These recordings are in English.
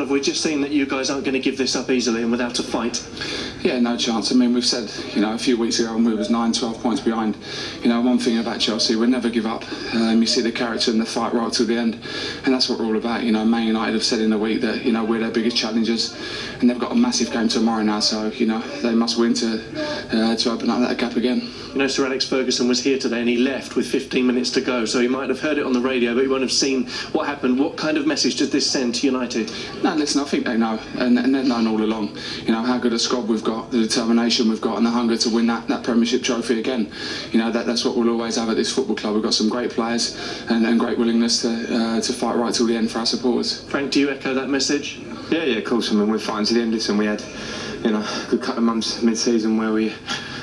have we just seen that you guys aren't going to give this up easily and without a fight? Yeah, no chance. I mean, we've said, a few weeks ago when we was 9, 12 points behind, one thing about Chelsea, we'll never give up. You see the character and the fight right till the end, and that's what we're all about. Man United have said in the week that, we're their biggest challengers, and they've got a massive game tomorrow now, so, they must win to open up that gap again. Sir Alex Ferguson was here today and he left with 15 minutes to go, so he might have heard it on the radio, but he won't have seen what happened. What kind of message does this send to United? No, listen, I think they know, and they've known all along, how good a squad we've got, the determination we've got, and the hunger to win that Premiership trophy again. That's what we'll always have at this football club. We've got some great players and great willingness to fight right till the end for our supporters. Frank, do you echo that message? Yeah, of course. I mean, we're fighting to the end. Listen, we had, a good couple of months mid-season where we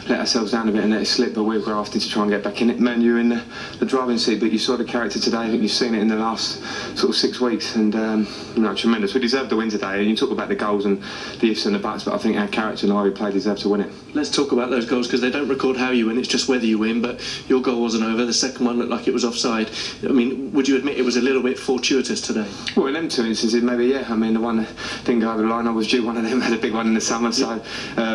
let ourselves down a bit and let it slip, but we're grafting to try and get back in it. Man, you're in the driving seat, but you saw the character today. I think you've seen it in the last sort of 6 weeks, and tremendous. We deserved the win today. And you talk about the goals and the ifs and the buts, but I think our character and how we play deserve to win it. Let's talk about those goals, because they don't record how you win, it's just whether you win. But your goal wasn't over. The second one looked like it was offside. I mean, would you admit it was a little bit fortuitous today? Well, in them two instances, maybe, yeah. I mean, the one that didn't go over the line, I was due one of them, had a big one in the summer, so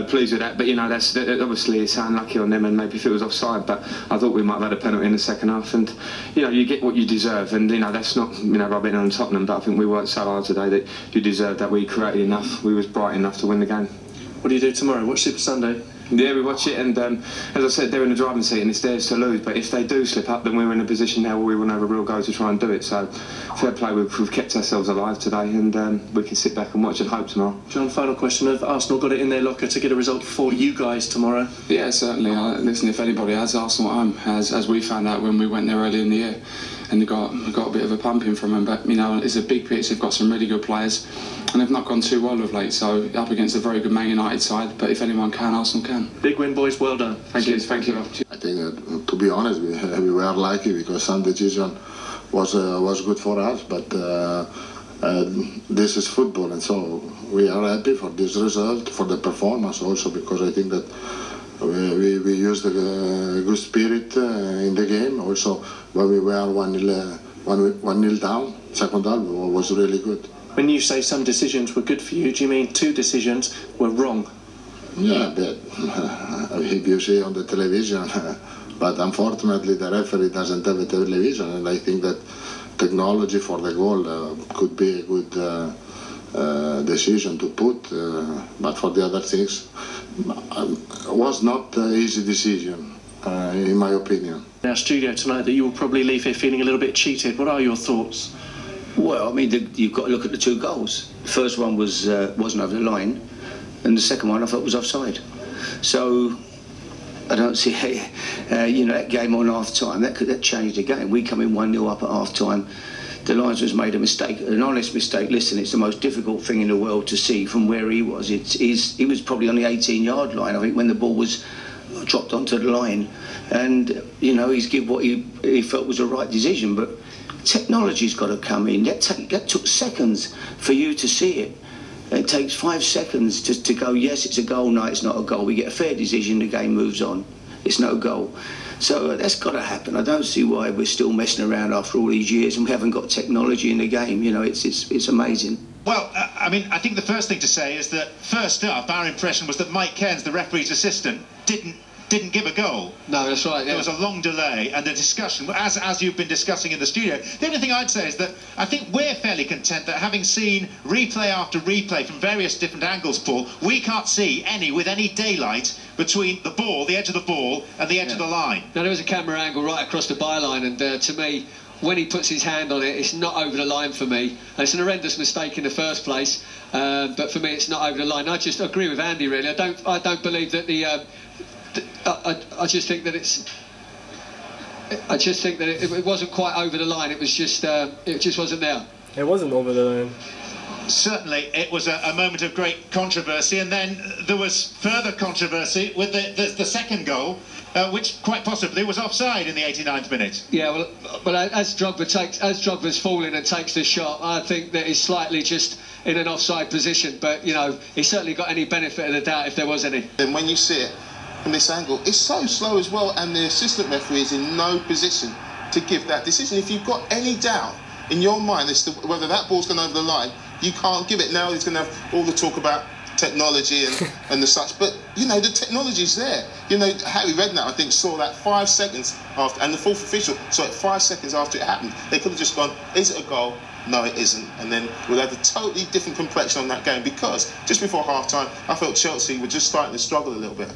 pleased with that. But that's obviously it's unlucky on them, and maybe if it was offside, but I thought we might have had a penalty in the second half, and you get what you deserve, and that's not rubbing on Tottenham, but I think we worked so hard today that you deserve that. We created enough, we was bright enough to win the game. What do you do tomorrow? Watch Super Sunday? Yeah, we watch it, and as I said, they're in the driving seat and it's theirs to lose, but if they do slip up, then we're in a position now where we want to have a real go to try and do it. So fair play, we've kept ourselves alive today, and we can sit back and watch and hope tomorrow. John, final question: have Arsenal got it in their locker to get a result for you guys tomorrow? Yeah, certainly. Listen, if anybody has, Arsenal at home, as we found out when we went there early in the year, and they got a bit of a pumping from them, but it's a big pitch, they've got some really good players, and they've not gone too well of late, so up against a very good Man United side, but if anyone can, Arsenal can. Big win, boys, well done. Thank you. I think, to be honest, we were lucky because some decision was good for us, but this is football, and so we are happy for this result, for the performance also, because I think that we used a good spirit in the game. Also, when we were 1-0 down, second half was really good. When you say some decisions were good for you, do you mean 2 decisions were wrong? Yeah, but if you see on the television, but unfortunately the referee doesn't have a television, and I think that technology for the goal could be a good decision to put, but for the other things, was not an easy decision, in my opinion. In our studio tonight, that you will probably leave here feeling a little bit cheated. What are your thoughts? Well, I mean, you've got to look at the 2 goals. The first one wasn't over the line, and the second one I thought was offside. So I don't see that game on half time. That changed the game. We come in 1-0 up at half time. The linesman's made a mistake, an honest mistake. Listen, it's the most difficult thing in the world to see from where he was. He was probably on the 18-yard line, I think, when the ball was dropped onto the line, and he's give what he felt was the right decision. But technology's got to come in. That took seconds for you to see it. It takes 5 seconds to go, yes, it's a goal, no, it's not a goal. We get a fair decision, the game moves on. It's no goal. So that's got to happen. I don't see why we're still messing around after all these years and we haven't got technology in the game. It's amazing. Well, I mean, I think the first thing to say is that first up, our impression was that Mike Cairns, the referee's assistant, didn't give a goal. No, that's right, yeah. There was a long delay, and the discussion, as you've been discussing in the studio, the only thing I'd say is that I think we're fairly content that having seen replay after replay from various different angles, Paul, we can't see any with any daylight between the ball, the edge of the ball, and the edge of the line. Now, there was a camera angle right across the byline, and to me, when he puts his hand on it, it's not over the line for me. And it's an horrendous mistake in the first place, but for me, it's not over the line. I just agree with Andy, really. I don't believe that I just think that it wasn't quite over the line. It just wasn't there. It wasn't over the line. Certainly, it was a moment of great controversy, and then there was further controversy with the second goal, which quite possibly was offside in the 89th minute. Yeah, well, as Drogba's falling and takes the shot, I think that he's slightly just in an offside position. But he certainly got any benefit of the doubt if there was any. And when you see it from this angle, it's so slow as well, and the assistant referee is in no position to give that decision. If you've got any doubt in your mind as to whether that ball's gone over the line, You can't give it. Now he's going to have all the talk about technology and the such, but you know the technology's there. You know, Harry Redknapp, I think, saw that 5 seconds after, and the fourth official saw it 5 seconds after it happened. They could have just gone, is it a goal? No, it isn't. And then we'll have a totally different complexion on that game, because just before half-time I felt Chelsea were just starting to struggle a little bit.